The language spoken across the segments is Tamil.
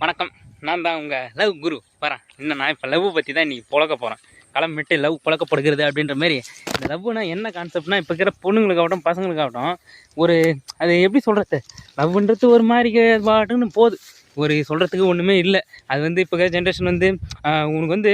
வணக்கம். நான் தான் உங்கள் லவ் குரு வரேன். இன்னும் நான் இப்போ லவ் பற்றி தான் இன்றைக்கி புழக்க போகிறேன். களமிட்டு லவ் புழக்கப்படுகிறது அப்படின்ற மாரி. இந்த லவ்னா என்ன கான்செப்ட்னா, இப்போ இருக்கிற பொண்ணுங்களுக்காகட்டும் பசங்களுக்காகட்டும் ஒரு அது எப்படி சொல்கிறது, லவ்ன்றது ஒரு மாதிரி பாட்டுன்னு போகுது. ஒரு சொல்கிறதுக்கு ஒன்றுமே இல்லை. அது வந்து இப்போ ஜென்ரேஷன் வந்து உனக்கு வந்து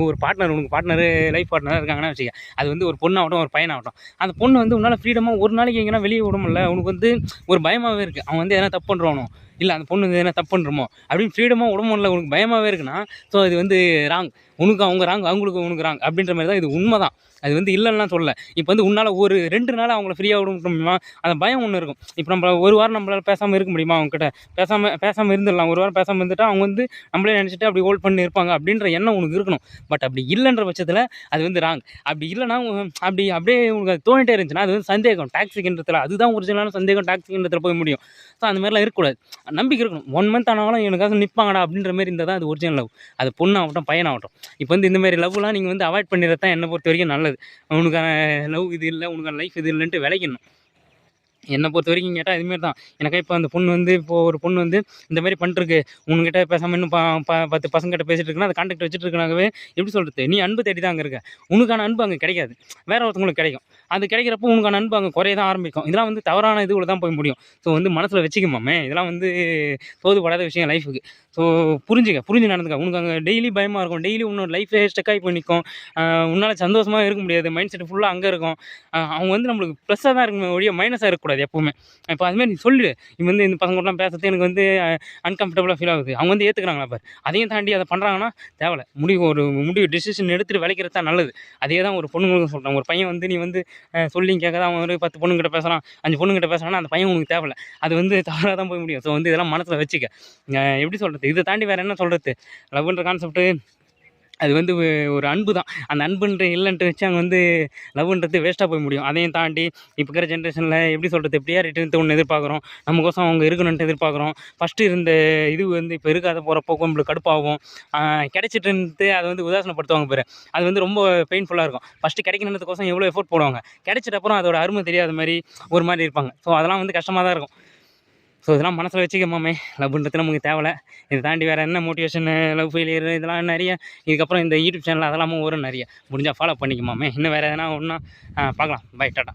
ஒரு பார்ட்னர், உனக்கு பார்ட்னரு லைஃப் பார்ட்னராக இருக்காங்கன்னா வச்சுக்க, அது வந்து ஒரு பொண்ணாகட்டும் ஒரு பையனாகட்டும், அந்த பொண்ணு வந்து உன்னால் ஃப்ரீடமாக ஒரு நாளைக்கு எங்கன்னா வெளியே விட முடியல. உனக்கு வந்து ஒரு பயமாகவே இருக்குது. அவன் வந்து எதனா தப்பு பண்ணுறானோ, இல்லை அந்த பொண்ணு வந்து எதனா தப்பு பண்ணுறோமோ அப்படின்னு ஃப்ரீடமாக விட முடியல, உனக்கு பயமாகவே இருக்குன்னா, ஸோ இது வந்து ராங். உனக்கு அவங்க ராங், அவங்களுக்கு உனக்கு ராங் அப்படின்ற மாதிரி தான். இது உண்மை தான். அது வந்து இல்லைன்னா சொல்லலை. இப்போ வந்து உன்னால் ஒரு 2 நாள் அவங்கள ஃப்ரீயாக விட முடியுமா? அந்த பயம் ஒன்று இருக்கும். இப்போ நம்ம ஒரு வாரம் நம்மளால் பேசாமல் இருக்க முடியுமா அவங்ககிட்ட? பேசாமல் இருந்துடலாம். ஒரு வாரம் பேசாமல் இருந்துட்டா அவங்க வந்து நம்மளே நினச்சிட்டு அப்படி ஹோல்ட் பண்ணி இருப்பாங்க அப்படின்ற எண்ணம் உனக்கு இருக்கணும். பட் அப்படி இல்லைன்ற பட்சத்தில் அது வந்து ராங். அப்படி இல்லைனா அப்படியே உனக்கு அது தோணிட்டே இருந்துச்சுன்னா அது வந்து சந்தேகம், டாக்ஸிக்ன்றதுல அதுதான் ஒரிஜினலான சந்தேகம். டாக்ஸிக்ன்றதுல போய் முடியும். ஸோ அந்த மாதிரிலாம் இருக்கக்கூடாது. நம்பிக்கை இருக்கணும். 1 மந்த் ஆனாலும் எனக்காக நிற்பாங்கடா அப்படின்ற மாதிரி இருந்தால் தான் அது ஒரிஜினல் லவ். அது பொண்ணாகட்டும் பையனாகட்டும். இப்போ வந்து இந்த மாதிரி லவ்லாம் நீங்கள் வந்து அவாய்ட் பண்ணிடுறது தான் என்னை பொறுத்த வரைக்கும் நல்லது. உனக்கான லவ் இது இல்லை, உனக்கான லைஃப் இது இல்லைன்ட்டு விளைக்கணும். என்னை பொறுத்த வரைக்கும் கேட்டால் இதுமாரி தான். எனக்கு இப்போ அந்த பொண்ணு வந்து ஒரு பொண்ணு வந்து இந்த மாதிரி பண்ணிருக்கு, உன்கிட்ட பேசாமல் இன்னும் 10 பசங்கிட்ட பேசிட்டு இருக்குன்னா அது கான்டாக்ட் வச்சுட்டு இருக்கனாகவே எப்படி சொல்கிறது, நீ அன்பு தேடி தான் அங்கே இருக்க. உனக்கான அன்பு அங்கே கிடைக்காது, வேற ஒருத்தவங்களுக்கு கிடைக்கும். அது கிடைக்கிறப்போ உனக்கான அன்பு அங்கே குறைய தான் ஆரம்பிக்கும். இதெல்லாம் வந்து தவறான இதுவில் தான் போய் முடியும். ஸோ வந்து மனசில் வச்சுக்கமாமே, இதெல்லாம் வந்து தோதுபடாத விஷயம் லைஃபுக்கு. ஸோ புரிஞ்சு நடந்துக்க. உனக்கு அங்கே டெய்லி பயமாக இருக்கும், டெய்லி உன்னோட லைஃபே ஸ்டக்காகி போய் நிற்கும். உன்னால் சந்தோஷமாக இருக்க முடியாது, மைண்ட் செட் ஃபுல்லாக அங்கே இருக்கும். அவங்க வந்து நம்மளுக்கு ப்ளஸ்ஸாக தான் இருக்குமே ஒழிய மைனஸாக இருக்கக்கூடாது எப்போவுமே. இப்போ அதுமாதிரி நீ சொல்லிடு, இவன் வந்து இந்த பசங்கள்லாம் பேசுறது எனக்கு வந்து அன்கம்ஃபர்டபுளாக ஃபீல் ஆகுது. அவங்க வந்து ஏற்றுக்கிறாங்களா பாரு. அதையும் தாண்டி அதை பண்ணுறாங்கன்னா தேவையில்ல. முடிவு டிசிஷன் எடுத்துகிட்டு விளைக்கிறது தான் நல்லது. அதே தான் ஒரு பொண்ணுங்களுக்கு சொல்கிறேன். ஒரு பையன் வந்து நீ வந்து சொல்லி கேட்காத, அவன் ஒரு 10 பொண்ணுங்கிட்ட பேசுகிறான், 5 பொண்ணுங்கிட்ட பேசுகிறான்னா அந்த பையன் உனக்கு தேவையில்ல. அது வந்து தவறாக தான் போய் முடியும். ஸோ வந்து இதெல்லாம் மனசில் வச்சுக்க. எப்படி சொல்கிறது, இதை தாண்டி வேறு என்ன சொல்கிறது? லவ்ன்ற கான்செப்ட்டு அது வந்து ஒரு அன்பு தான். அந்த அன்புன்ற இல்லைன்ட்டு வச்சு அங்கே வந்து லவ்ன்றது வேஸ்ட்டாக போய் முடியும். அதையும் தாண்டி இப்போ இருக்கிற ஜென்ரேஷனில் எப்படி சொல்கிறது, ப்ரியாரிட்டின்ட்டு ஒன்று எதிர்பார்க்குறோம். நமக்கோசம் அவங்க இருக்கணுன்ட்டு எதிர்பார்க்குறோம். ஃபஸ்ட்டு இருந்த இது வந்து இப்போ இருக்காத போகிறப்போ நம்மளுக்கு கடுப்பாகும். கிடைச்சிட்டுன்ட்டு அதை வந்து உதாசனப்படுத்துவாங்க பாரு. அது வந்து ரொம்ப பெயின்ஃபுல்லாக இருக்கும். ஃபஸ்ட்டு கிடைக்கணுன்றதுக்கோசம் எவ்வளோ எஃபோர்ட் போடுவாங்க. கிடைச்சிட்ட அப்புறம் அதோட அருமை தெரியாத மாதிரி ஒரு மாதிரி இருப்பாங்க. ஸோ அதெல்லாம் வந்து கஷ்டமாக தான் இருக்கும். ஸோ இதெல்லாம் மனசில் வச்சுக்க மாமே. லவ்ன்றது நமக்கு தேவையில்ல. இதை தாண்டி வேறு என்ன மோட்டிவேஷனு, லவ் ஃபெயிலியர் இதெல்லாம் நிறைய இதுக்கப்புறம் இந்த யூடியூப் சேனல் அதெல்லாமும் வரும் நிறைய. முடிஞ்சால் ஃபாலோ பண்ணிக்க மாமே. இன்னும் வேறு எதனா ஒன்றா பார்க்கலாம். Bye, tata.